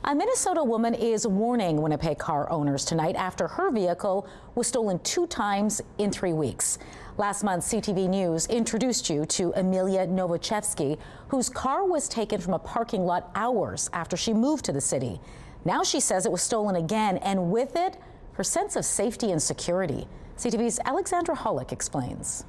A Minnesota woman is warning Winnipeg car owners tonight after her vehicle was stolen 2 times in 3 weeks. Last month, CTV News introduced you to Amelia Novochevsky, whose car was taken from a parking lot hours after she moved to the city. Now she says it was stolen again, and with it, her sense of safety and security. CTV's Alexandra Holyk explains.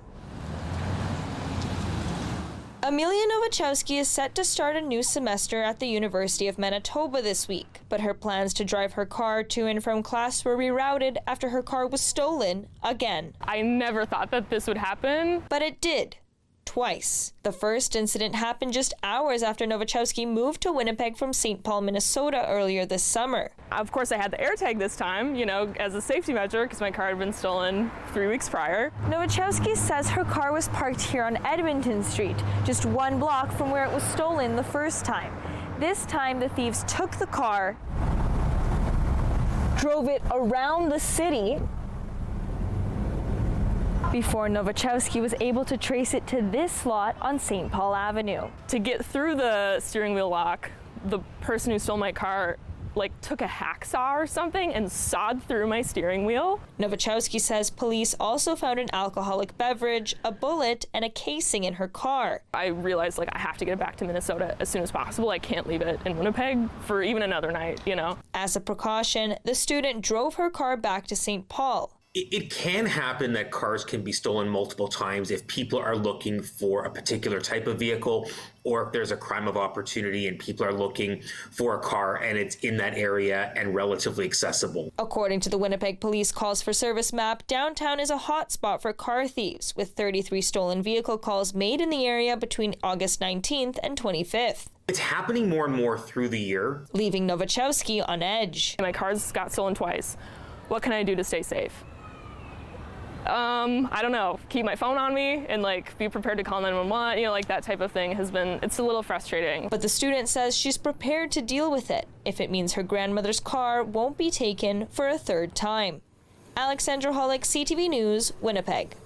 Amelia Novochevsky is set to start a new semester at the University of Manitoba this week, but her plans to drive her car to and from class were rerouted after her car was stolen again. I never thought that this would happen. But it did. Twice. The first incident happened just hours after Novochevsky moved to Winnipeg from St. Paul, Minnesota earlier this summer. Of course, I had the AirTag this time, as a safety measure because my car had been stolen 3 weeks prior. Novochevsky says her car was parked here on Edmonton Street, just 1 block from where it was stolen the first time. This time, the thieves took the car, drove it around the city, before Novochevsky was able to trace it to this lot on St. Paul Avenue. To get through the steering wheel lock, the person who stole my car took a hacksaw or something and sawed through my steering wheel. Novochevsky says police also found an alcoholic beverage, a bullet, and a casing in her car. I realized I have to get it back to Minnesota as soon as possible. I can't leave it in Winnipeg for even another night, As a precaution, the student drove her car back to St. Paul. It can happen that cars can be stolen multiple times if people are looking for a particular type of vehicle, or if there's a crime of opportunity and people are looking for a car and it's in that area and relatively accessible. According to the Winnipeg Police Calls for Service map, downtown is a hot spot for car thieves, with 33 stolen vehicle calls made in the area between August 19th and 25th. It's happening more and more through the year, leaving Novochevsky on edge. My car's got stolen twice. What can I do to stay safe? I don't know, keep my phone on me and be prepared to call 911, that type of thing it's a little frustrating. But the student says she's prepared to deal with it if it means her grandmother's car won't be taken for a 3rd time. Alexandra Holyk, CTV News, Winnipeg.